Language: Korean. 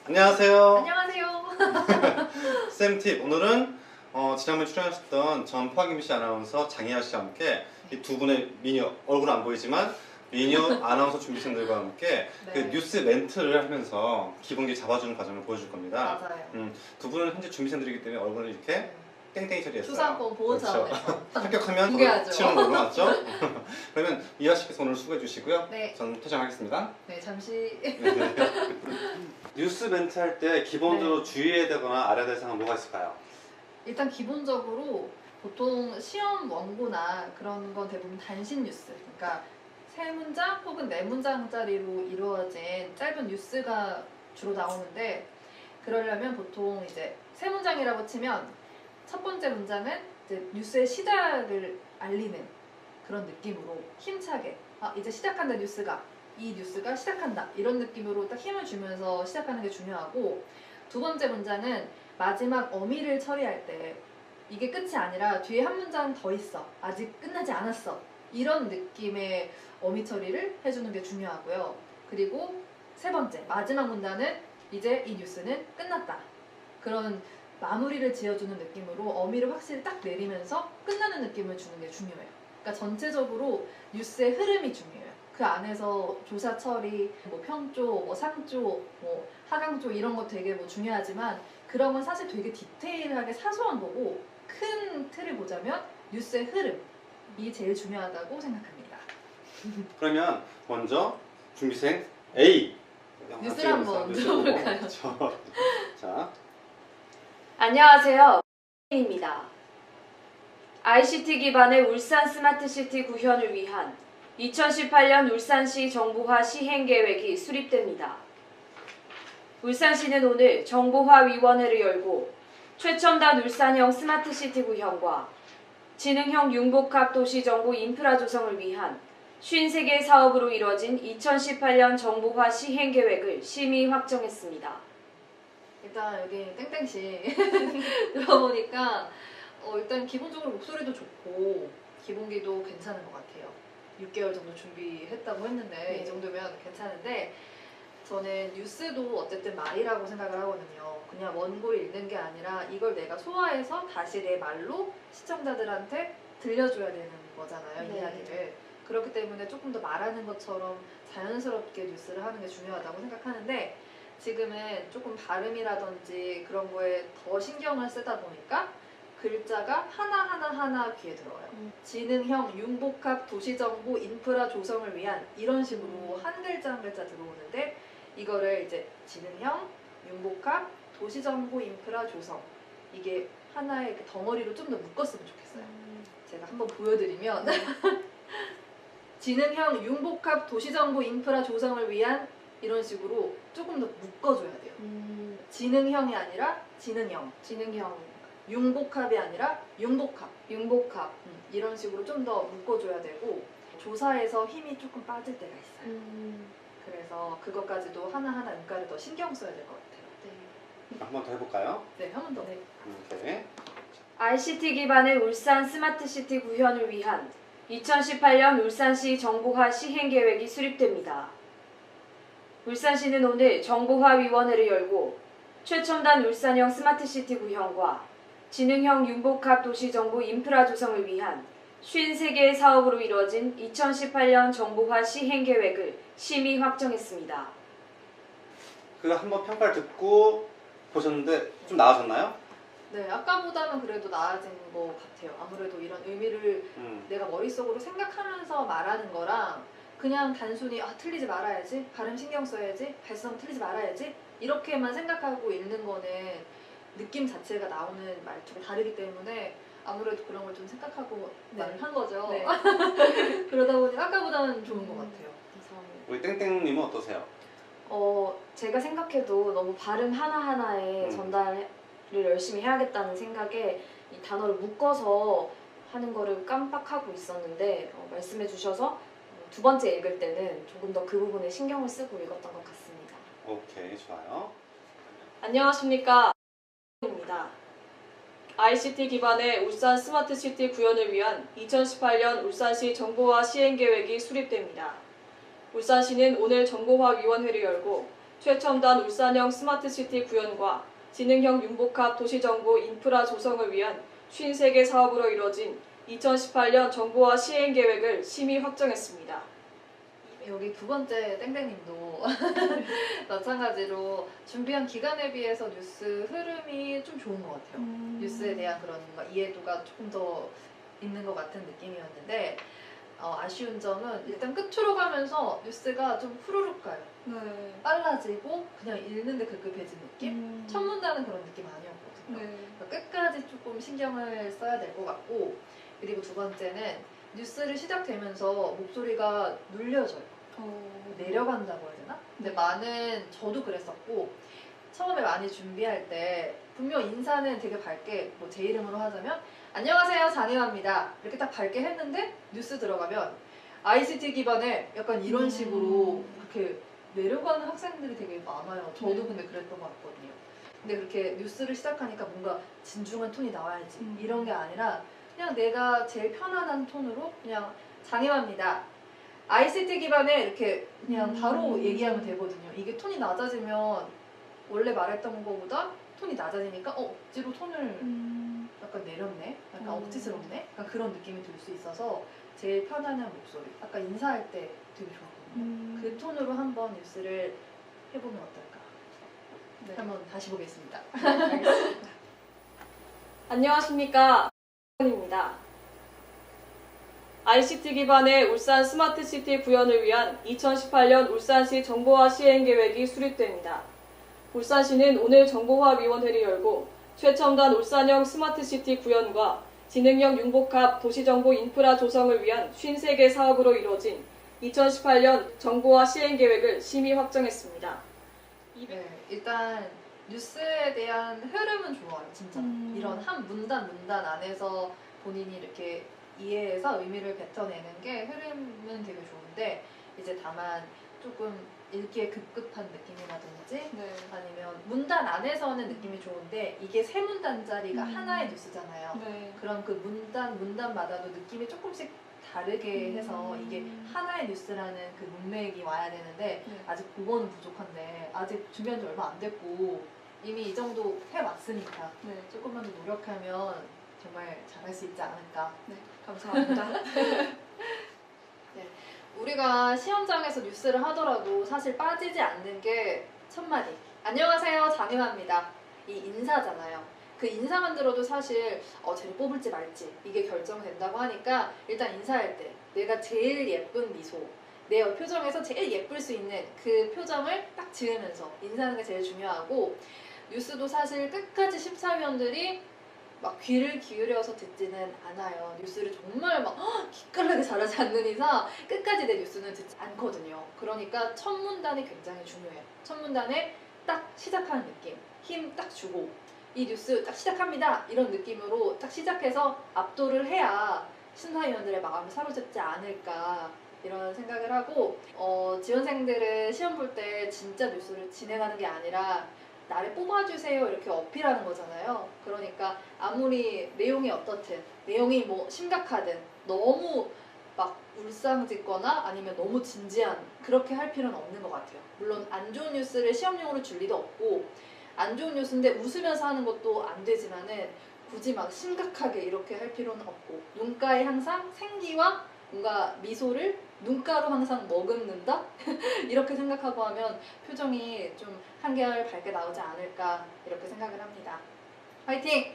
안녕하세요. 안녕하세요. 쌤팁 오늘은 지난번에 출연하셨던 전파김 씨 아나운서 장희아 씨와 함께 이 두 분의 미녀 얼굴 안 보이지만 미녀 아나운서 준비생들과 함께 네. 그 뉴스 멘트를 하면서 기본기 잡아주는 과정을 보여줄 겁니다. 맞아요. 두 분은 현재 준비생들이기 때문에 얼굴을 이렇게 땡땡이 처리했어요. 초상권 보호 차원에서 합격하면 공개하죠. 치는 걸로 맞죠? 그러면 이하 씨께서 오늘 수고해 주시고요. 네. 저는 퇴장하겠습니다. 네, 잠시 뉴스 멘트 할 때 기본적으로 주의해야 되거나 알아야 될 사항은 뭐가 있을까요? 일단 기본적으로 보통 시험 원고나 그런 건 대부분 단신 뉴스, 그러니까 세 문장 혹은 네 문장짜리로 이루어진 짧은 뉴스가 주로 나오는데, 그러려면 보통 이제 세 문장이라고 치면 첫 번째 문장은 이제 뉴스의 시작을 알리는 그런 느낌으로 힘차게 이제 시작한다, 이 뉴스가 시작한다, 이런 느낌으로 딱 힘을 주면서 시작하는 게 중요하고, 두 번째 문장은 마지막 어미를 처리할 때 이게 끝이 아니라 뒤에 한 문장 더 있어, 아직 끝나지 않았어, 이런 느낌의 어미 처리를 해주는 게 중요하고요. 그리고 세 번째 마지막 문단은 이제 이 뉴스는 끝났다, 그런 마무리를 지어주는 느낌으로 어미를 확실히 딱 내리면서 끝나는 느낌을 주는 게 중요해요. 그러니까 전체적으로 뉴스의 흐름이 중요해요. 그 안에서 조사 처리, 뭐 평조, 뭐 상조, 뭐 하강조 이런 거 되게 뭐 중요하지만 그런 건 사실 되게 디테일하게 사소한 거고, 큰 틀을 보자면 뉴스의 흐름이 제일 중요하다고 생각합니다. 그러면 먼저 준비생 A 뉴스를 한번 들어볼까요? 자, 안녕하세요. 입니다. ICT 기반의 울산 스마트시티 구현을 위한 2018년 울산시 정보화 시행 계획이 수립됩니다. 울산시는 오늘 정보화위원회를 열고 최첨단 울산형 스마트시티 구현과 지능형 융복합 도시정보 인프라 조성을 위한 53개 사업으로 이뤄진 2018년 정보화 시행 계획을 심의 확정했습니다. 일단 여기 땡땡씨 들어보니까 일단 기본적으로 목소리도 좋고 기본기도 괜찮은 것 같아요. 6개월 정도 준비했다고 했는데 네. 이 정도면 괜찮은데, 저는 뉴스도 어쨌든 말이라고 생각을 하거든요. 그냥 원고를 읽는 게 아니라 이걸 내가 소화해서 다시 내 말로 시청자들한테 들려줘야 되는 거잖아요, 네. 이야기를. 그렇기 때문에 조금 더 말하는 것처럼 자연스럽게 뉴스를 하는 게 중요하다고 생각하는데, 지금은 조금 발음이라든지 그런 거에 더 신경을 쓰다 보니까 글자가 하나 귀에 들어와요. 지능형 융복합 도시정보 인프라 조성을 위한, 이런 식으로 한 글자 한 글자 들어오는데, 이거를 이제 지능형 융복합 도시정보 인프라 조성, 이게 하나의 이렇게 덩어리로 좀 더 묶었으면 좋겠어요. 제가 한번 보여드리면 지능형 융복합 도시정보 인프라 조성을 위한, 이런 식으로 조금 더 묶어줘야 돼요. 지능형이 아니라 지능형, 융복합이 아니라 융복합, 이런 식으로 좀 더 묶어줘야 되고, 조사에서 힘이 조금 빠질 때가 있어요. 그래서 그것까지도 하나하나 음가를 더 신경 써야 될 것 같아요. 한 번 더 해볼까요? 네, 한 번 더. 이렇게. ICT 기반의 울산 스마트시티 구현을 위한 2018년 울산시 정보화 시행 계획이 수립됩니다. 울산시는 오늘 정보화위원회를 열고 최첨단 울산형 스마트시티 구현과 지능형 융복합 도시정보 인프라 조성을 위한 53개의 사업으로 이뤄진 2018년 정보화 시행 계획을 심의 확정했습니다. 그거 한번 평가를 듣고 보셨는데 좀 나아졌나요? 네, 아까보다는 그래도 나아진 것 같아요. 아무래도 이런 의미를 내가 머릿속으로 생각하면서 말하는 거랑 그냥 단순히 틀리지 말아야지, 발음 신경 써야지, 발성 틀리지 말아야지, 이렇게만 생각하고 읽는 거는 느낌 자체가 나오는 말투가 다르기 때문에 아무래도 그런 걸 좀 생각하고 말을 한 거죠. 네. 그러다 보니 아까보다는 좋은 것 같아요. 우리 땡땡님은 어떠세요? 제가 생각해도 너무 발음 하나하나에 전달을 열심히 해야겠다는 생각에 이 단어를 묶어서 하는 거를 깜빡하고 있었는데, 말씀해 주셔서 두 번째 읽을 때는 조금 더 그 부분에 신경을 쓰고 읽었던 것 같습니다. 오케이, 좋아요. 안녕하십니까, 입니다. ICT 기반의 울산 스마트시티 구현을 위한 2018년 울산시 정보화 시행 계획이 수립됩니다. 울산시는 오늘 정보화위원회를 열고 최첨단 울산형 스마트시티 구현과 지능형 융복합 도시정보 인프라 조성을 위한 53개 사업으로 이뤄진 2018년 정보화 시행 계획을 심의 확정했습니다. 여기 두 번째 땡땡님도 마찬가지로 준비한 기간에 비해서 뉴스 흐름이 좀 좋은 것 같아요. 뉴스에 대한 그런 뭔가 이해도가 조금 더 있는 것 같은 느낌이었는데 아쉬운 점은 일단 끝으로 가면서 뉴스가 좀 후루룩 가요. 네. 빨라지고 그냥 읽는데 급급해진 느낌? 첫 문단은 그런 느낌 아니었거든요. 네. 그러니까 끝까지 조금 신경을 써야 될 것 같고, 그리고 두 번째는 뉴스를 시작되면서 목소리가 눌려져요. 내려간다고 해야 되나? 근데 저도 그랬었고, 처음에 많이 준비할 때 분명 인사는 되게 밝게 뭐 제 이름으로 하자면 안녕하세요 장혜화입니다 이렇게 딱 밝게 했는데 뉴스 들어가면 ICT 기반의 약간 이런 식으로 이렇게 내려가는 학생들이 되게 많아요. 저도 근데 그랬던 것 같거든요. 근데 그렇게 뉴스를 시작하니까 뭔가 진중한 톤이 나와야지 이런 게 아니라 그냥 내가 제일 편안한 톤으로 그냥 장혜화입니다. ICT 기반에 이렇게 그냥 바로 얘기하면 되거든요. 이게 톤이 낮아지면 원래 말했던 거보다 톤이 낮아지니까 억지로 톤을 약간 내렸네? 약간 억지스럽네? 약간 그런 느낌이 들 수 있어서 제일 편안한 목소리. 아까 인사할 때 되게 좋았거든요. 그 톤으로 한번 뉴스를 해보면 어떨까? 네. 한번 다시 보겠습니다. 알겠습니다. 안녕하십니까. 입니다. ICT 기반의 울산 스마트시티 구현을 위한 2018년 울산시 정보화 시행 계획이 수립됩니다. 울산시는 오늘 정보화위원회를 열고 최첨단 울산형 스마트시티 구현과 지능형 융복합 도시정보 인프라 조성을 위한 53개 사업으로 이뤄진 2018년 정보화 시행 계획을 심의 확정했습니다. 네, 일단 뉴스에 대한 흐름은 좋아요, 진짜. 이런 한 문단 안에서 본인이 이렇게 이해해서 의미를 뱉어내는 게 흐름은 되게 좋은데, 이제 다만 조금 읽기에 급급한 느낌이라든지 네. 아니면 문단 안에서는 느낌이 좋은데 이게 세 문단짜리가 하나의 뉴스잖아요. 네. 그럼 그 문단마다도 느낌이 조금씩 다르게 해서 이게 하나의 뉴스라는 그 문맥이 와야 되는데 네. 아직 그거는 부족한데, 아직 준비한 지 얼마 안 됐고 이미 이 정도 해왔으니까 네. 조금만 더 노력하면 정말 잘할 수 있지 않을까. 네. 감사합니다. 우리가 시험장에서 뉴스를 하더라도 사실 빠지지 않는 게 첫 마디. 안녕하세요 장혜화입니다. 이 인사잖아요. 그 인사만 들어도 사실 쟤를 뽑을지 말지 이게 결정된다고 하니까 일단 인사할 때 내가 제일 예쁜 미소, 내 표정에서 제일 예쁠 수 있는 그 표정을 딱 지으면서 인사하는 게 제일 중요하고, 뉴스도 사실 끝까지 심사위원들이 막 귀를 기울여서 듣지는 않아요. 뉴스를 정말 막 기깔나게 잘하지 않는 이상 끝까지 내 뉴스는 듣지 않거든요. 그러니까 첫 문단이 굉장히 중요해요. 첫 문단에 딱 시작하는 느낌, 힘 딱 주고 이 뉴스 딱 시작합니다 이런 느낌으로 딱 시작해서 압도를 해야 심사위원들의 마음을 사로잡지 않을까 이런 생각을 하고, 지원생들은 시험 볼 때 진짜 뉴스를 진행하는 게 아니라 나를 뽑아주세요 이렇게 어필하는 거잖아요. 그러니까 아무리 내용이 어떻든, 내용이 뭐 심각하든 너무 막 울상짓거나 아니면 너무 진지한 그렇게 할 필요는 없는 것 같아요. 물론 안 좋은 뉴스를 시험용으로 줄 리도 없고 안 좋은 뉴스인데 웃으면서 하는 것도 안 되지만은 굳이 막 심각하게 이렇게 할 필요는 없고, 눈가에 항상 생기와 뭔가 미소를 눈가로 항상 머금는다? 이렇게 생각하고 하면 표정이 좀 한결 밝게 나오지 않을까 이렇게 생각을 합니다. 화이팅!